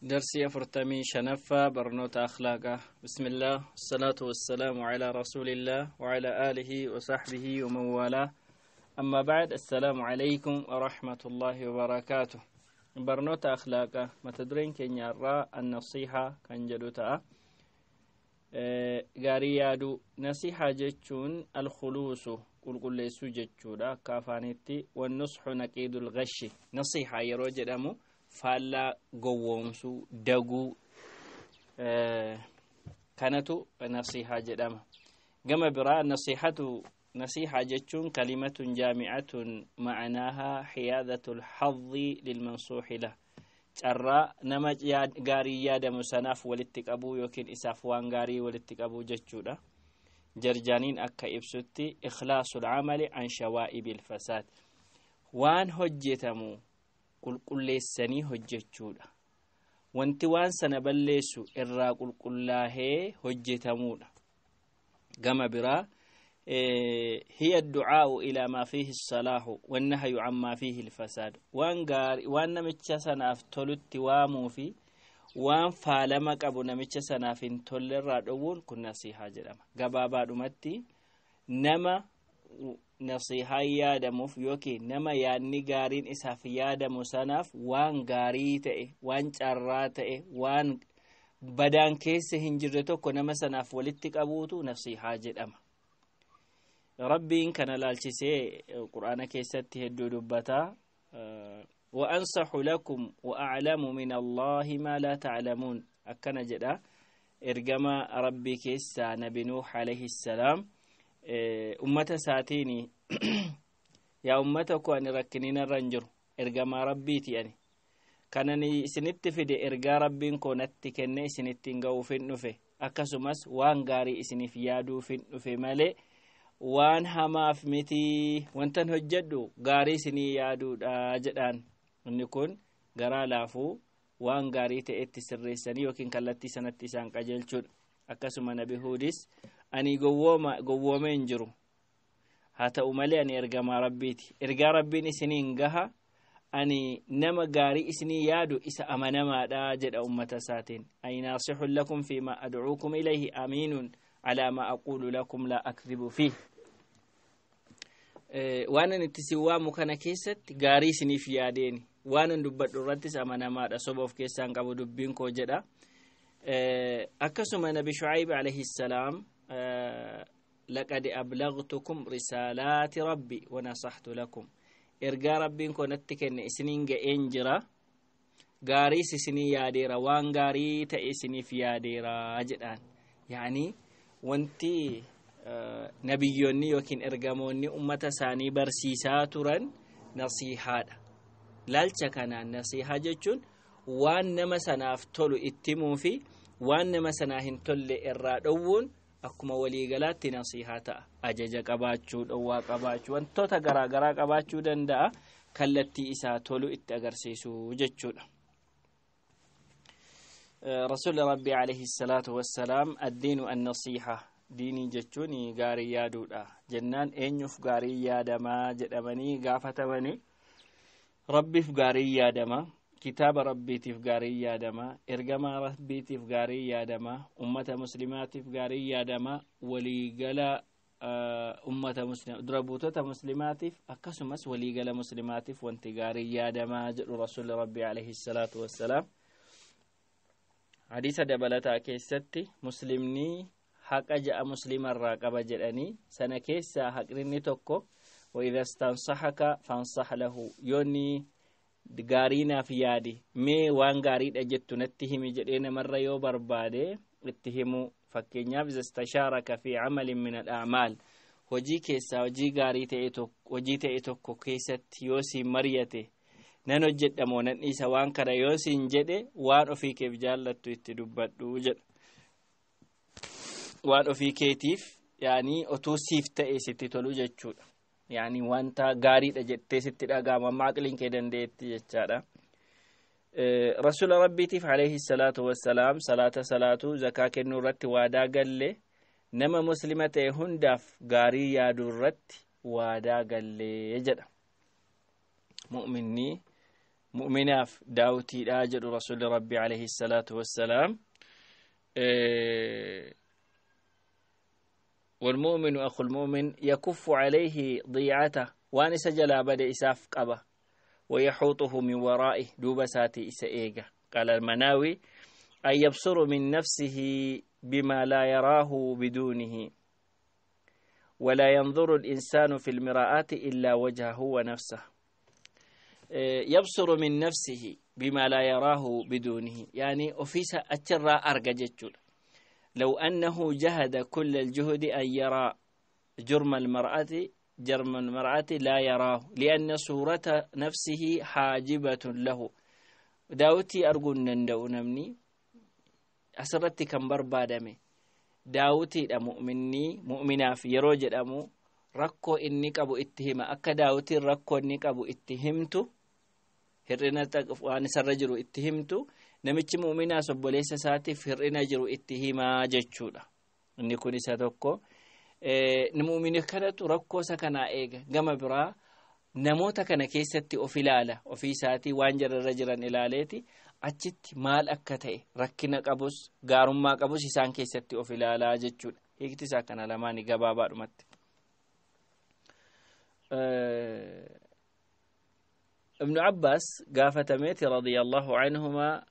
درسي فرتمي شنفة برنوت أخلاقه. بسم الله والصلاة والسلام على رسول الله وعلى آله وصحبه ومن والاه. أما بعد، السلام عليكم ورحمة الله وبركاته. برنوت أخلاقه ما تدرين كن يرى النصيحة كان جدوتا غاريادو نصيحة جتشون الخلوص قل ليسو جتشودا كافانيتي والنصح نقيد الغش. نصيحة يروج دمو فالا قوامسو دقو كانتو نصيحة جدامة. قم براء نصيحة جتشون كلمة جامعة معناها حياذة الحظ للمنصوح له. جرى نمج غاري ياد مسناف ولتقبو يوكين إسافوان غاري ولتقبو جتشودا جرجانين أكا إبسوتي إخلاص العمل عن شوائب الفساد. وان هجتمو qulqulleessanii hojjechuudha. Wanti waan sana balleessu irraa qulqullaahee hojjetamuudha. Gama biraa hiya du'aa'u ilaa maa fiihi salaahu wannahyu ammaa fiihi alfasaad. Waan namicha sanaaf tolutti waamuu fi waan faalama qabu namicha sanaaf hin tolle irraa dhowwuun kun nasihaa jedhama. Gabaabaadhumatti nama nasihaa yaadamuuf yookiin nama yaadni gaariin isaaf yaadamu sanaaf waan gaarii ta'e, waan carraa ta'e, waan badaan keessa hin jirre tokko nama sanaaf walitti qabuutu nasihaa jedhama. Rabbiin kana laalchisee Qur'aana keessatti hedduu dubbataa wa ansahu lakum wa a'lamu min Allahi ma la ta'lamuun akkana jedha ergama Rabbii keessaa Nabi Nuh alayhi salaam ummata saatini yaa ummata ko ani rakkinina ranjiru ergama rabbiiti ani kanani isinitti fide ergaa rabbiin ko natti kenne isinitti ngawufin dhufe akkasumas waan gaarii isinif yaaduufin dhufe malee waan hamaaf miti wantan hojjedhu gaarii isinii yaaduudha jedhaan. Inni kun garaa laafuu waan gaarii ta'etti sirreessanii yookiin kallattii sanatti isaan qajeelchuudha. Akkasuma Nabi Huudis ani gowwoomeen jiru haa ta'u malee ani ergamaa rabbiiti. Ergaa rabbiin isiniin gaha ani nama gaarii isinii yaadu isa amanamaadha jedha ummata isaatiin. Ay naasihun lakum fiima ad'uukum ilayhi aminun alaa ma aquulu lakum la akdhibu fiih. Waan ani itti si waamu kana keessatti gaarii isiniif yaadeeni waan an dubbadhu irrattis amanamaadha soba of keessaan qabu dubbiin koo jedha. akkasuma Nabi Shu'ayb alayhi salaam laqad ablagtukum risalati rabbi wa nasahtu lakum. Ergaa rabbiin ko natti kenne isiniin ga'een jira gaarii isinii yaadeera waan gaarii ta'e isiniif yaadeera jedhaan. Yani wanti nabiyyoonni yookiin ergamoonni ummata isaanii barsiisaa turan nasihaadha. Laalcha kanaan nasihaa jechuun waan nama sanaaf tolu ittimuu fi waan nama sanaa hin tolle irraa dhowwuun akkuma waliigalaatti nasihaa ta'a. Ajaja qabaachuu, dhowwaa qabaachuu, wantoota garaagaraa qabaachuu danda'a kallattii isaa tolu itti agarsiisuu jechuudha. Rasuulli Rabbii alayhi salaatu wassalaam addiinu an-nasiha diinii jechuun gaarii yaaduudha jennaan eenyuuf gaarii yaadamaa jedhamanii gaafatamanii Rabbiif gaarii yaadama. Kitaaba rabbiitiif gaarii yaadama, ergama rabbiitiif gaarii yaadama, ummata muslimaatiif gaarii yaadama, waliigala ummata muslimaa dura buutota muslimaatiif akkasumas waliigala muslimaatiif wanti gaarii yaadama jedhu Rasuulli Rabbii alayhi salaatu wassalaam. Hadiisa dabalataa keessatti muslimni haqa ja'a muslimarraa qaba jedhanii sana keessaa haqni tokko wa idha istansahaka fansah lahu yoonni gaarii naaf yaadi mee waan gaariidha jettu natti himi jedhee namarra yoo barbaade itti himu. Fakkeenyaaf istashaaraka fi amalin min al-a'maal hojii keessaa hojii ta'e tokko keessatti yoo siin mariyate nan hojjedhamoo nan dhiisa waan kana yoo siin jedhe waan ofii keef jaallattu itti dubbadhu jedha. Waan ofii keetiif yaani otuu siif ta'e sitti tolu jechuudha. Yani wanta gaariidha jettee sitti dhagaama maaqliin kee dandeetti jechaadha. Rasuula Rabbiitiif alayhi salaatu wassalaam salaatu zakaa kennuu irratti waadaa galle nama muslima ta'e hundaaf gaarii yaaduu irratti waadaa galle jedha. Mu'minni مؤمناف داوتي لاجر رسول ربي عليه الصلاة والسلام والمؤمن أخو المؤمن يكف عليه ضيعته وان سجل بدأ إساف قبه ويحوطه من ورائه دوبساتي إسائيقه قال المناوي أن يبصر من نفسه بما لا يراه بدونه ولا ينظر الإنسان في المراءات إلا وجهه ونفسه يبصر من نفسه بما لا يراه بدونه يعني أفيس أترى أرقجتشول لو أنه جهد كل الجهد أن يرى جرم المرأة لا يراه لأن صورة نفسه حاجبة له داوتي أرقون نندو نمني أسرتي كم بربادمي داوتي مؤمنا في يروج أمو ركو إنك أبو اتهما أكا داوتي ركو إنك أبو اتهمتو هرنا وأنا سرجرو اتهمتو نمتش مؤمنا سبوليس ساتي هرنا جرو اتهما جتشولا إني كوني ساتوكو نمؤمن كانت ركو سكنا إيجا جما برا نموتا كان كيستي أفلالة وفي ساتي وانجر رجلا إلاليتي أجت مال أكتئ ركنا قبوس قارم ما قبوس إسان كيستي أفلالة جتشولا هيك تساكنا لماني قبابا رمت ابن عباس قافة ميت رضي الله عنهما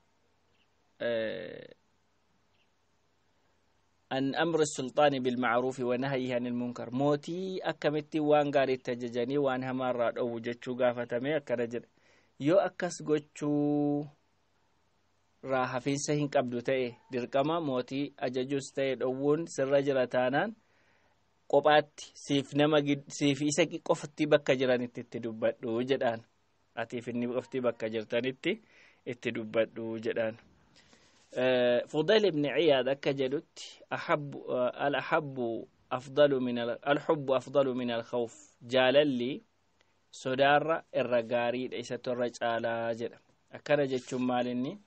أن أمر السلطان بالمعروف ونهيه عن المنكر موتي أكمتي وان غاري تججني وان همارات أو جتشو قافة ميت كرجل يو أكس قوتشو راها في سهين قبدو تأي درقما موتي أججوز تأي دوون سرجل تانان قبات سيف إساكي قفتي بكا جراني تتدبت دو جدان أتي في النبي قفتي بكا جرتاني تتدبت دو جدان فضيل بن عياض أكجلت الحب أفضل من الخوف جال لي صدار الرقاري ليس ترج على جد أكرج مالني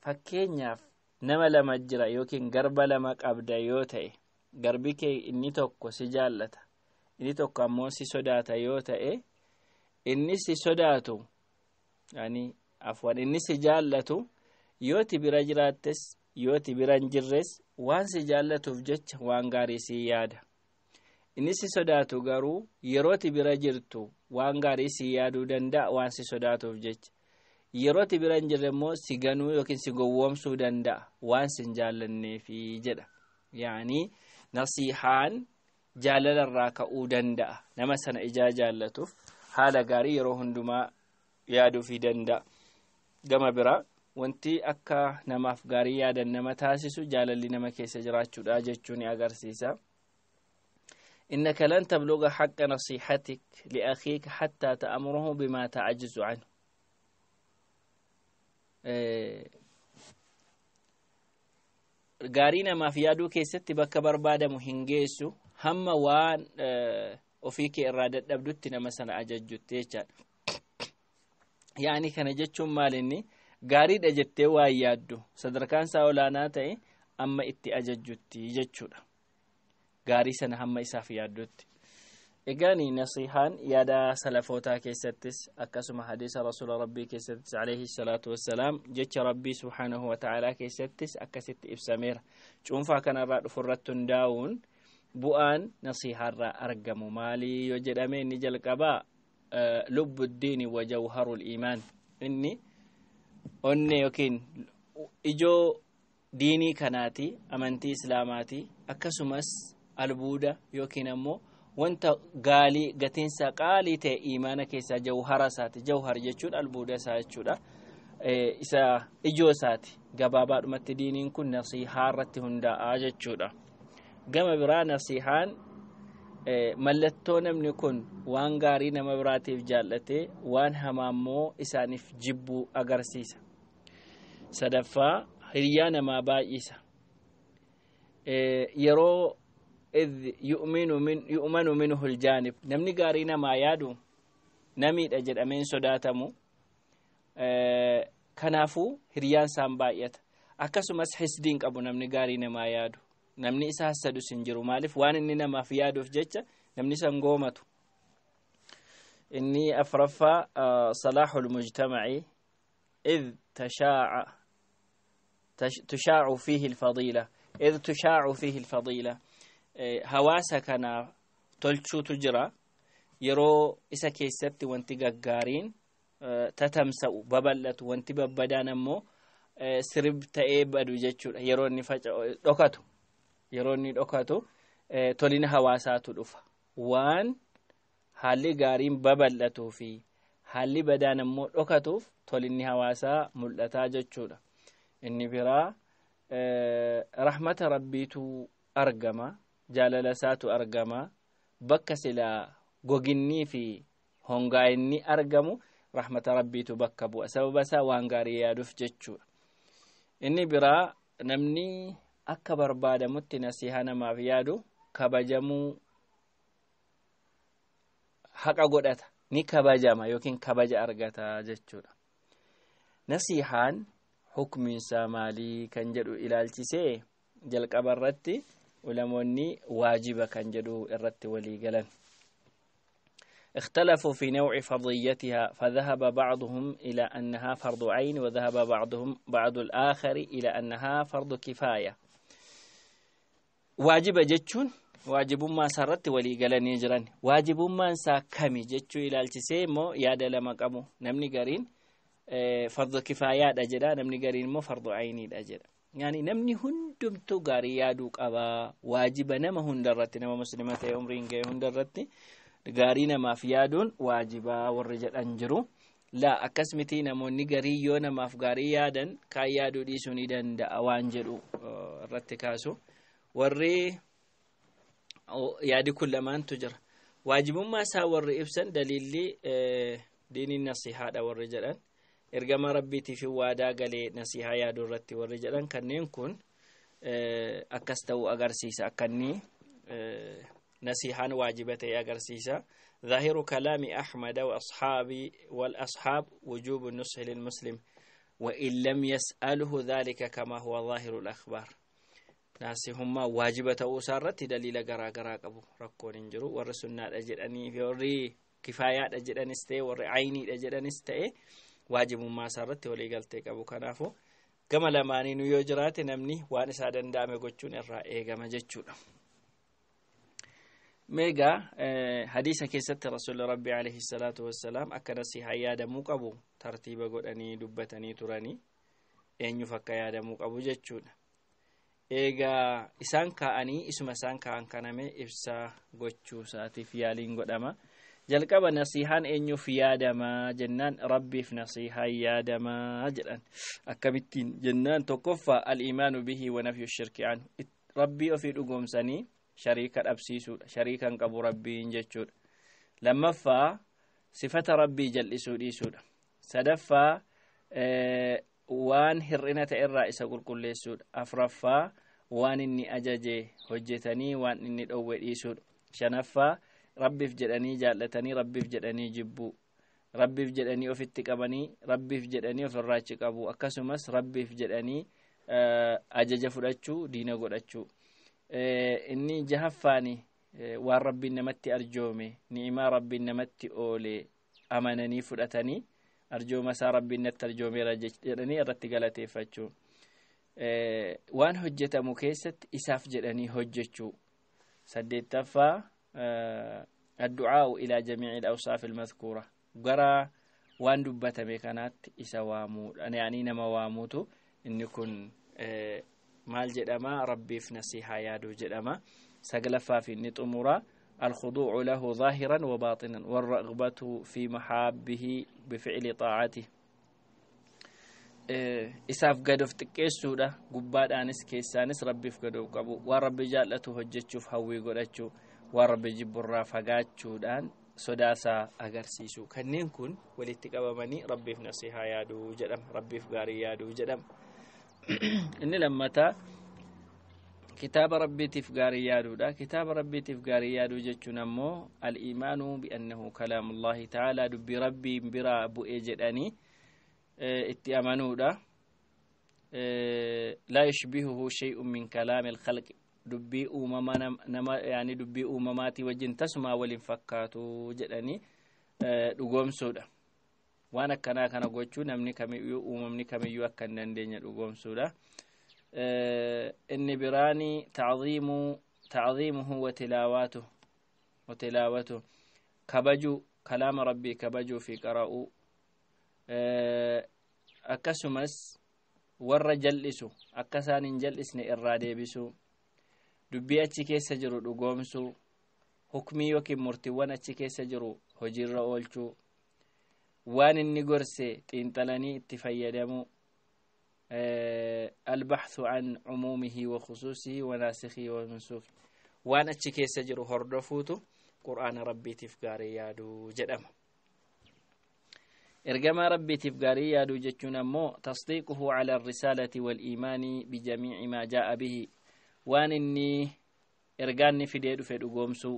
فكينياف نما لما جرى يوكين غرب لما أبدا يوتي غربك إني توكو سجالتا إني توكو موسي صداتا يوتي إني صداتو يعني عفوا إني سجالتو yooti bira jiraattes yooti biran jirres waan si jaallatuuf jecha waan gaarii si yaada inni si sodaatu garuu yerooti bira jirtu waan gaarii si yaaduu danda'a waan si sodaatuuf jecha yerooti biran jirre immoo si ganuu yookiin si gowwoomsuu danda'a waan sin jaallanneefi jedha yaani nasihaan jaalalarraa ka'uu danda'a nama sana ijaa jaallatuuf haala gaarii yeroo hundumaa yaaduufi danda'a gama biraa wanti akka namaaf gaarii yaadan nama taasisu jaalalli nama keessa jiraachuudha jechuun agarsiisa innaka lan tablugha haqqa nasihatik li akhika hatta ta'muruhu bima ta'jizu anhu gaarii namaaf yaaduu keessatti bakka barbaadamu hin geessu hamma waan ofii kee irraa dadhabdutti nama sana ajajjutti jechaadha yaani kana jechuun maalinni gaariidha jettee waa yaaddu sadarkaan isaa olaanaa ta'e amma itti ajajjutti jechuudha gaarii sana hamma isaaf yaaddutti egaani nasihaan yaada salafootaa keessattis akkasuma hadiisa rasuula rabbii keessattis alayhi salaatu wassalaam jecha rabbii subhaanahu wa ta'aalaa keessattis akkasitti ibsameera cuunfaa kanarraa dhufurratti hundaa'uun bu'aan nasihaarraa argamu maalii yoo jedhame inni jalqabaa lubbu ddiini wa jawharul iimaan inni onne yookiin ijoo diinii kanaati amantii islaamaati akkasumas albuuda yookiin ammoo wanta gaalii gatiinsa qaalii ta'e iimaana keessaa jawhara isaati jawhar jechuun albuuda isaa jechuudha isa ijoo isaati gabaabaadhumatti diiniin kun nasihaa irratti hundaa'a jechuudha gama biraa nasihaan mallattoo namni kun waan gaarii nama biraatiif jaallate waan hamaammoo isaaniif jibbuu agarsiisa sadaffaa hiriyaa namaa baay'isa yeroo yu'manu minhu aljaanib namni gaarii namaa yaadu namiidha jedhameen sodaatamu kanaafuu hiriyaan isaan baay'ata akkasumas hisdiin qabu namni gaarii namaa yaadu namni isa hasadu sin jiru maaliif waan inni namaaf yaaduuf jecha namni san goomatu inni afraffaa salahul mujtama'i إذ تشاع فيه الفضيلة إذ تشاع فيه الفضيلة هواسا كان تلشو تجرى يرو إسا كيست وانتي غارين تتمسأ ببلت وانتي ببدان مو سرب تأيب أدو جتشو يروني فجأة يروني دكاتو تولين هواسات الأفا وان حالي غارين ببلتو في حالي بدان مو دكاتو تولين هواسا ملتا جتشو إني برا رحمة ربيتو أرقما جاللساتو أرقما بكسلا غوغني في هونغايني أرقمو رحمة ربيتو بكبو سببسا وانغاري يادوف جتشو إني برا نمني أكبر بعد متنا سيهانا ما فيادو كبجمو حقا قدتا ني كبجما يوكين كبجا أرقتا جتشو نسيحان حكم سامالي كان جدو إلى التسي جلق أبرتي ولموني واجب كان جدو الرت ولي قلن اختلفوا في نوع فرضيتها فذهب بعضهم إلى أنها فرض عين وذهب بعض الآخر إلى أنها فرض كفاية واجب جتشون واجب ما سرت ولي قلن يجرن واجب ما انسا كمي جتشو إلى التسي مو ياد لما قمو نمني قرين فرض كفايات أجدا نمني قرين مو فرض عيني أجدا يعني نمني هندمتو قاري يادوك أبا واجب نما هندرت نما مسلمات عمرين جاي هندرت قاري نما فيادون واجبا والرجال أنجرو لا أكسمتي نموني قاري يونا ما فقاري يادن كاي يادو دي سنيدن دا أوانجرو الرتكاسو وري يادي كل ما انتجر واجب ما ساور إبسن دليل دين النصيحة والرجال ergama rabbiiti fi waadaa galee nasihaa yaaduu irratti warri jedhan kanneen kun akkas ta'uu agarsiisa akkanni nasihaan waajiba ta'e agarsiisa ظاهر كلام أحمد والأصحاب وجوب النصح للمسلم وإن لم يسأله ذلك كما هو ظاهر الأخبار ناسهم واجبة أسارة دليل غرا قبو ركون انجرو ورسلنا أجراني في وري كفايات أجراني استي وري عيني أجراني استي واجب ما سرت ولي قالتك أبو كنافو كما لماني نيو جرات نمني وان سادن دامي gochuun irraa eegama jechuudha mega hadisa keessatti rasuul rabbi alayhi salatu wassalam akkana si hayaadamuu qabu tartiiba godhanii dubbatanii turanii eenyu fakka yaadamuu qabu jechuudha eega isaan kaa'anii isuma isaan kaa'an kaname ibsa gochuu saatiif yaaliin godhama jalqaba nasihaan eenyuuf yaadama jennaan rabbiif nasihaa yaadama jedhan akkamittiin jennaan tokkoffaa al-iimaanu bihi wa nafyu shirki anhu rabbii ofii dhugoomsanii shariika dhabsiisuudha shariikan qabu rabbiin jechuudha lammaffaa sifata rabbii jal'isuu dhiisuudha sadaffaa waan hir'ina ta'e irraa isa qulqulleessuudha afraffaa waan inni ajaje hojjetanii waan inni dhowwe dhiisuudha shanaffaa rabbiif jedhanii jaallatanii rabbiif jedhanii jibbu rabbiif jedhanii ofitti qabanii rabbiif jedhanii ofirraachi qabu akkasumas rabbiif jedhanii ajaja fudhachuu diina godhachuu inni jahaffaani waan rabbiin namatti arjoome ni'imaa rabbiin namatti oole amananii fudhatanii arjooma isaa rabbiin natti arjoomeera jedhanii irratti galateeffachuu waan hojjetamu keessatti isaaf jedhanii hojjechuu saddeettaffaa الدعاء إلى جميع الأوصاف المذكورة قرأ وان دبت ميكانات إسوامو يعني نما واموتو إن يكون مال جدما ربي في نصيحة يادو جدما سقلفا في النطمرة الخضوع له ظاهرا وباطنا والرغبة في محابه بفعل طاعته إساف قدوف تكيسو ده قباد آنس كيسانس ربي في قدوف قبو وربي جالته هجتشوف هوي قدتشو warabbi jibburraa fagaachuudhaan sodaasa agarsiisu kanneen kun walitti qabamanii rabbiif nasihaa yaaduu jedham rabbiif gaarii yaaduu jedham inni lammata kitaaba rabbiitiif gaarii yaaduudha kitaaba rabbiitiif gaarii yaaduu jechuun ammoo al-iimaanu bi'annahu kalaamullaahi ta'aalaa dubbii rabbiin biraa bu'ee jedhanii itti amanuudha laa yushbihuhu shay'un min kalaamil khalqi dubbii uumamaa nama yani dubbii uumamaati wajjin tasuma waliin fakkaatu jedhanii dhugoomsuudha waan akkanaa kana gochuu namni kamiyyuu uumamni kamiyyuu akka hin dandeenye dhugoomsuudha. inni biraani ta'ziimuhu wa tilaawatuhu kabaju kalaama rabbii kabajuu fi qara'uu akkasumas warra jal'isu akka isaan hin jal'isne irraa deebisuu dubbii achi keessa jiru dhugoomsuu hukmii yookiin murtiiwwan achi keessa jiru hojiirra oolchuu waan inni gorse xiinxalanii itti fayyadamuu البحث عن عمومه وخصوصه وناسخه ومنسوخه وان achi keessa jiru hordofuutu qur'aana rabbiitiif gaarii yaaduu jedhama. ergamaa rabbiitiif gaarii yaaduu jechuun ammoo tasdiiquhu ala arrisaalati waliimaani bijamiici maa jaa'a bihi waan inni ergaanni fidee dhufe dhugoomsuu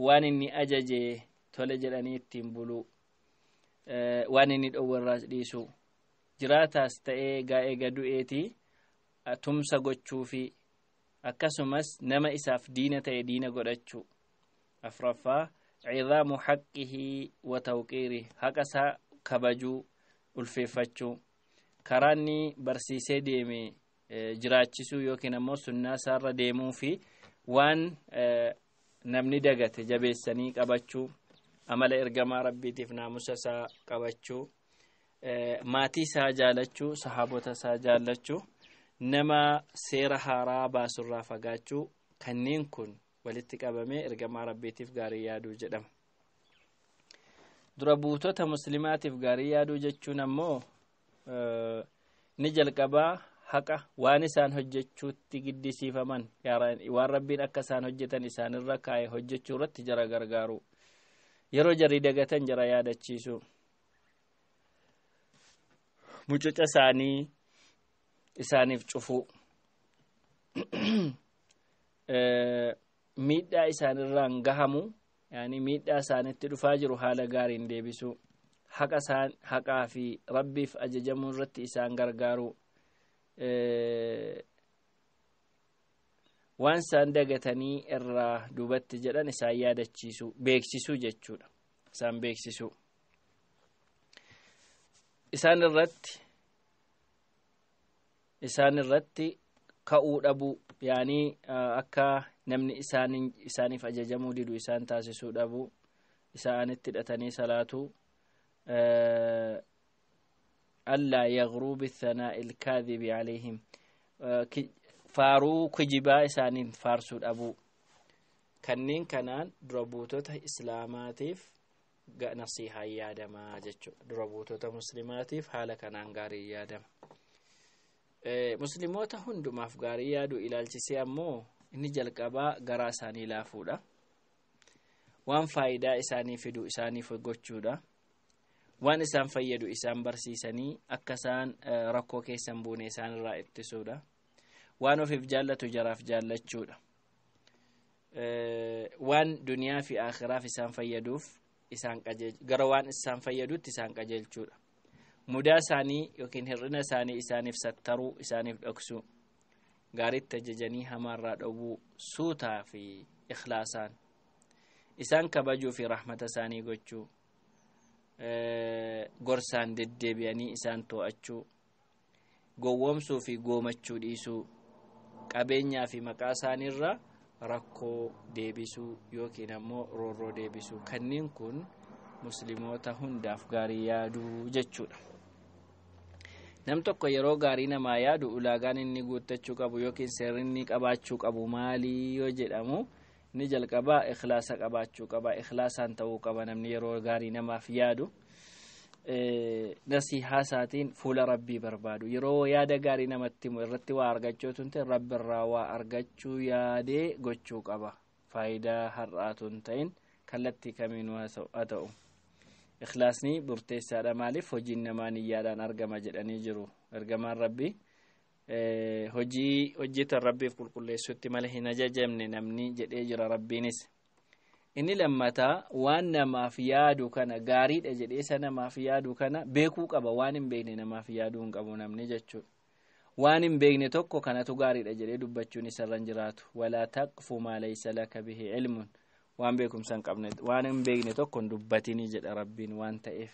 waan inni ajaje tole jedhanii ittiin buluu waan inni dhowwarraas dhiisuu jiraataas ta'ee gaa'ee gadu'eetii tumsa gochuu fi akkasumas nama isaaf diina ta'e diina godhachuu afraffaa عظام حقه وتوقيره هكذا كبجو الفيفتشو كراني برسيسي ديمي جراتشسو يوكين امو سنة سارة ديمو في وان نمني دقت جبيساني قبچو عمل ارقما ربي تفنا مسسا قبچو ماتي سا جالچو صحابوتا سا جالچو نما سير حارا باسر رافقاچو كنين كن walitti qabame ergamaa rabbiitiif gaarii yaaduu jedhama. dura buutota muslimaatiif gaarii yaaduu jechuun ammoo ni jalqabaa haqa waan isaan hojjechuutti giddisiifaman waan rabbiin akka isaan hojjetan isaanirra kaa'e hojjechuu irratti jara gargaaru yeroo jarri dagatan jara yaadachiisu mucuca isaanii isaaniif cufuu miidhaa isaanirraan gahamu yaani miidhaa isaanitti dhufaa jiru haala gaariin deebisu haqaa fi rabbiif ajajamuu irratti isaan gargaaru waan isaan dagatanii irraa duubatti jedhan isaan yaadachiisu beeksisuu jechuudha. isaan beeksisu isaan irratti ka'uu dhabuu yaani akka namni isaaniif ajajamuu didu isaan taasisuu dhabuu isaanitti hidhatanii salaatu allaa yaghruu bithanaa'i ilkaadhibi alayhim faaruu kijibaa isaaniin faarsuu dhabuu kanneen kanaan dura buutota islaamaatiif nasiihaa yaadamaa jechuudha. dura buutota muslimaatiif haala kanaan gaarii yaadama. musliimoota hundumaaf gaarii yaaduu ilaalchisee ammoo inni jalqabaa garaa isaanii laafuudha. waan faayidaa isaanii fidu isaaniif gochuudha. waan isaan fayyadu isaan barsiisanii akka isaan rakkoo keessan buune isaan irraa ittisuudha. waan ofiif jaallatu jaraaf jaallachuudha. waan duniyaa fi aakhiraaf isaan fayyaduuf isaan gara waan isaan fayyadutti isaan qajeelchuudha. mudaa isaanii yookiin hir'ina isaanii isaaniif sattaruu isaaniif dhoksuu gaariitti ajajanii hamaarraa dhowwuu suutaa fi ikhlaasaan isaan kabajuu fi rahmata isaanii gochuu gorsaan deddeebi'anii isaan to'achuu gowwoomsuu fi goomachuu dhiisuu qabeenyaa fi maqaa isaaniirra rakkoo deebisuu yookiin ammoo roorroo deebisuu kanneen kun musliimoota hundaaf gaarii yaaduu jechuudha. nam tokko yeroo gaarii namaa yaadu ulaagaan inni guuttachuu qabu yookiin seerri inni qabaachuu qabu maalii yoo jedhamu ni jalqabaa ikhlaasa qabaachuu qaba. ikhlaasaan ta'uu qaba namni yeroo gaarii namaaf yaadu nasiihaa isaatiin fuula rabbii barbaadu yeroo yaada gaarii namatti irratti waa argachuu tunte rabbirraa waa argachuu yaadee gochuu qaba. faayidaa har'aatu hin ta'in kallattii kamiinuu haa ta'u. ikhlaasni murteessaadha. maaliif hojiin namaa niyyaadhaan argama jedhanii jiru ergamaan rabbii hojjetan rabbiif qulqulleessutti mala hin ajajamne namni jedhee jira rabbiinis. inni lammataa waan namaaf yaadu kana gaariidha jedhee isa namaaf yaadu kana beekuu qaba. waan hin beekne namaaf yaaduu hin qabu namni jechuudha. waan hin beekne tokko kanatu gaariidha jedhee dubbachuun isarra hin jiraatu. walaa taqfu maa laysa laka bihi ilmun waan beekumsa hin qabne waan hin beekne tokko hin dubbatinii jedha rabbiin waan ta'eef.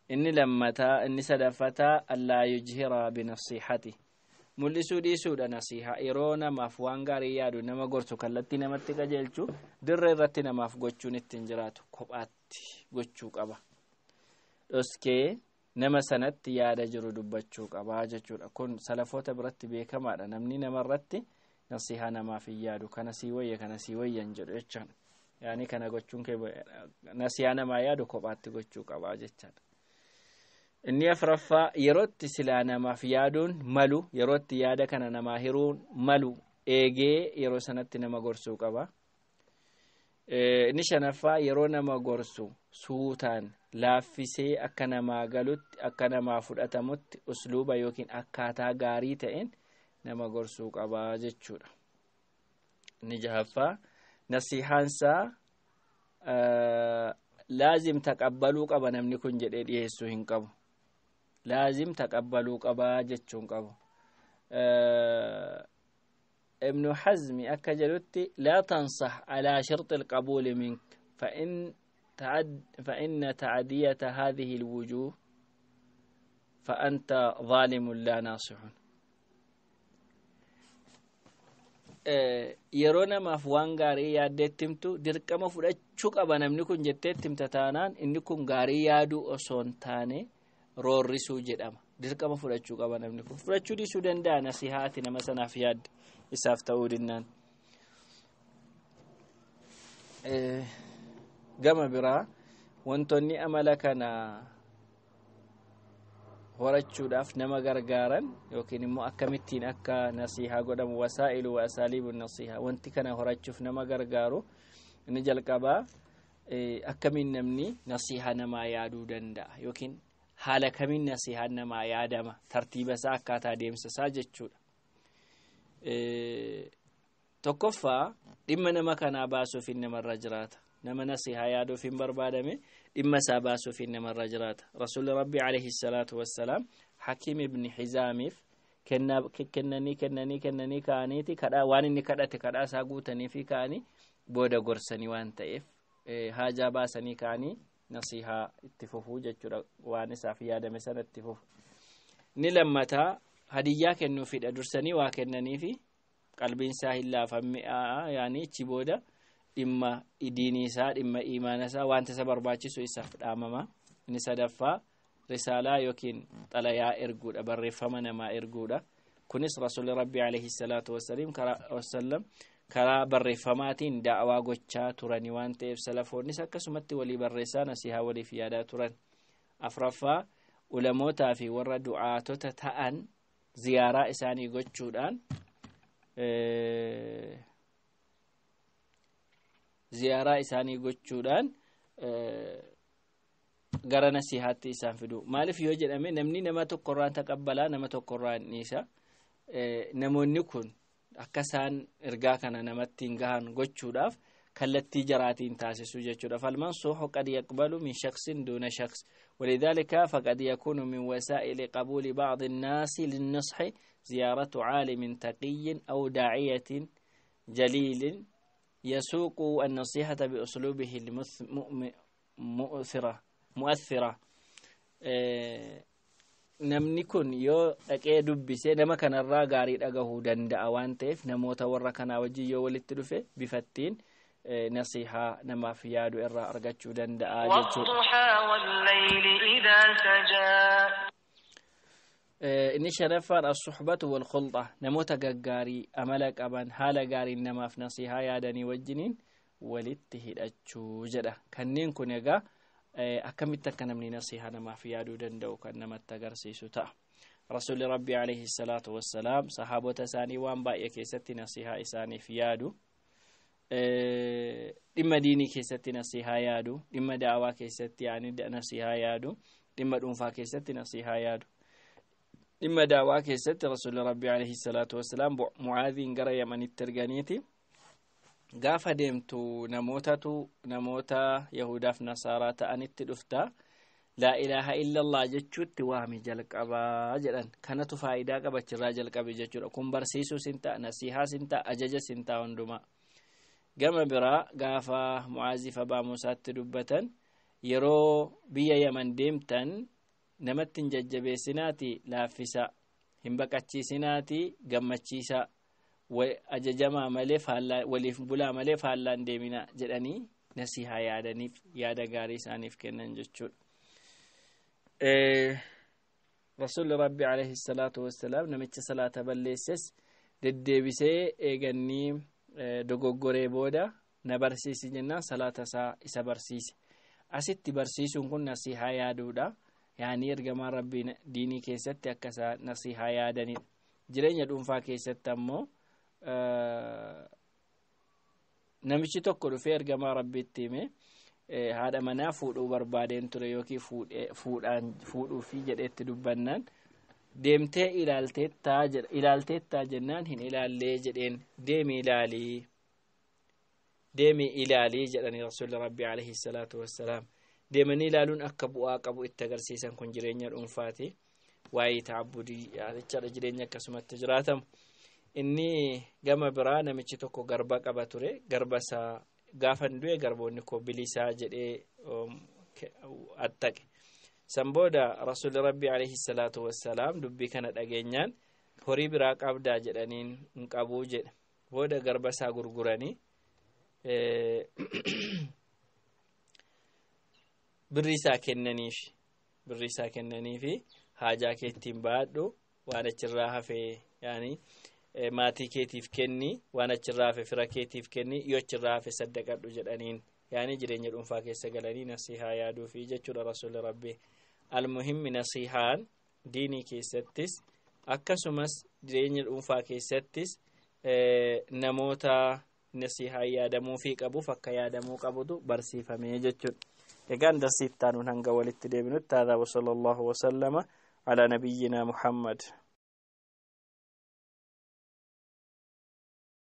inni lammataa inni sadaffataa allaa yujhira binasihati mul'isuu dhiisuudha nasiha yeroo namaaf waan gaarii yaadu nama gorsu kallattii namatti qajeelchu dirree irratti namaaf gochuun ittiin jiraatu kophaatti gochuu qaba dhoskee nama sanatti yaada jiru dubbachuu qaba jechuudha kun salafoota biratti beekamaadha namni namarratti nasiha namaaf yaadu kana sii wayyan jedhu jechaan yaani kana gochuun kee nasiha namaa yaadu kophaatti gochuu qaba jechaan inni afraffaa yerootti silaa namaaf yaaduun malu yerootti yaada kana namaa hiruun malu eegee yeroo sanatti nama gorsuu qaba inni shanaffaa yeroo nama gorsu suutaan laaffisee akka namaa galutti akka namaa fudhatamutti usluuba yookiin akkaataa gaarii ta'een nama gorsuu qaba jechuudha inni jahaffaa nasihaansaa laazim taqabbaluu qaba namni kun jedhee dhiyeessuu hin qabu لازم تقبلوا قبا جتشون قبو ابن حزم أكجلت لا تنصح على شرط القبول منك فإن تعدية هذه الوجوه فأنت ظالم لا ناصح يرونا ما فوان غاري يادت تمتو درك ما فرأتشو قبا نمنكن جتت تمتتانان إنكن غاري يادو أصون تاني roorrisuu jedhama dirqama fudhachuu qaba namni kun fudhachuu dhiisuu danda'a nasihaati nama sanaaf yaad isaaf ta'uu dinnaan gama biraa wantoonni amala kana horachuudhaaf nama gargaaran yookiin immoo akkamittiin akka nasihaa godhamu wasaa'ilu wa asaaliibu nasihaa wanti kana horachuuf nama gargaaru inni jalqabaa akkamiin namni nasihaa namaa yaaduu danda'a yookiin haala kamiin nasihaan namaa yaadama tartiiba isaa akkaataa deemsa isaa jechuudha tokkoffaa dhimma nama kanaa baasuuf namarra jiraata nama nasihaa yaaduuf hin barbaadame dhimma isaa baasuuf namarra jiraata rasuulli rabbi alayhi salaatu wassalaam hakiim ibn hizaamiif kennanii kaaniiti kadhaa waan inni kadhate kadhaa isaa guutanii fi kaanii booda gorsanii waan ta'eef haajaa baasanii kaanii nasihaa itti fufuu jechuudha waan isaaf yaadame sana itti fufu ni lammataa hadiyyaa kennuufidha dursanii waa kennaniifi qalbiin isaa hin laafamne yaani ichi booda dhimma diinii isaa dhimma iimaana isaa wanta isa barbaachisu isaaf dhaamama inni sadaffaa risaalaa yookiin xalayaa erguudha barreeffama namaa erguudha kunis rasuulli rabbi alayhi salaatu wassalam karaa barreeffamaatiin da'awaa gochaa turani waan ta'eef salafoonnis akkasumatti walii barreessaa nasihaa waliif yaadaa turan afraffaa ulamootaa fi warra du'aatota ta'an ziyaaraa isaanii gochuudhaan gara nasihaatti isaan fidu maaliif yoo jedhame namni nama tokkorraan taqabbalaa nama tokkorraan dhiisa namoonni kun akka isaan ergaa kana namatti hin gahan gochuudhaaf kallattii jaraatiin taasisu jechuudha falmansuuxu qad yaqbalu min shaksin duuna shaks ولذلك فقد يكون من وسائل قبول بعض الناس للنصح زيارة عالم تقي أو داعية جليل يسوق النصيحة بأسلوبه المؤثرة namni kun yoo dhaqee dubbise nama kanarraa gaarii dhagahuu danda'a waan ta'eef namoota warra kanaa wajjin yoo walitti dhufe bifattiin nasihaa namaaf yaadu irraa argachuu danda'a jechuudha inni shanaffaan as-suhbatu wal khulta namoota gaggaarii amala qaban haala gaariin namaaf nasihaa yaadanii wajjiniin walitti hidhachuu jedha kanneen kun egaa akkamitti akka namni nasihaa namaaf yaaduu danda'u kan namatti agarsiisu ta'a rasuulli rabbi alayhi salaatu wassalaam sahaabota isaanii waan baay'ee keessatti nasihaa isaaniif yaadu dhimma diinii keessatti nasihaa yaadu dhimma daawaa keessatti yaani nasihaa yaadu dhimma dhuunfaa keessatti nasihaa yaadu dhimma daawaa keessatti rasuulli rabbi alayhi salaatu wassalaam mu'aadhiin gara yamanitti erganiiti gaafa deemtu namoota yahudaaf nasaaraa ta'anitti dhufta laa ilaaha illallah jechuutti waami jalqabaa jedhan kanatu faayidaa qabachirraa jalqabe jechuudha kun barsiisuu sinta nasihaa sinta ajaja sinta hundumaa gama biraa gaafa mu'aazif abaa muusaatti dubbatan yeroo biyya yaman deemtan namattin jajjabeessinaati laaffisa hin baqachiisinaati gammachiisa ajajamaa malee faallaa waliif bulaa malee faallaan deemina jedhanii nasihaa yaadaniif yaada gaarii isaaniif kennan jechuudha. Rasuulli Rabbi alayhi salaatu wassalaam namicha salaata balleesses deddeebisee eegannii dogoggoree booda na barsiisi jennaan salaata isa barsiise. Asitti barsiisuun kun nasihaa yaaduudha. Yaani ergamaa Rabbii diinii keessatti akka nasihaa yaadanidha. Jireenya dhuunfaa keessatti ammoo namichi tokko dhufee ergamaa Rabbiitti hime haadha manaa fuudhuu barbaadeen ture yookiin fuudhuufi jedheetti dubbannaan deemtee ilaalteettaa jennaan hin ilaallee jedheen deemi ilaalii jedhani Rasuulli Rabbi alayhi salaatu wassalaam. Deemanii ilaaluun akka bu'aa qabu itti agarsiisan kun jireenya dhuunfaati. Waa'ee ta'abbudii jechaadha jireenya akkasumatti jiraatamu. Inni gama biraa namichi tokko garba qaba ture. Garba isaa gaafa du'e garboonni koo bilisaa jedhee attaqe. San booda Rasuulli Rabbi alayhi salaatu wassalaam dubbii kana dhageenyaan horii biraa qabdaa jedhaniin hin qabuu jedhe. Booda garba isaa gurguranii birrii isaa kennaniifi haajaa keettiin baadhu waan achirraa hafe yaani maatii keetiif kenni waan achirraa hafe fira keetiif kenni yoo achirraa hafe saddaqadhu jedhaniin yaani jireenya dhuunfaa keessa galanii nasihaa yaaduufi jechuudha Rasuulli Rabbi. Almuhimmi nasihaan diinii keessattis akkasumas jireenya dhuunfaa keessattis namoota nasihaa yaadamuu fi qabuuf akka yaadamuu qabutu barsiifamee jechuudha. Egaan darsiif taanuun hanga walitti deebinutti haadaa wa sallallahu wa sallama ala nabiyyina Muhammad.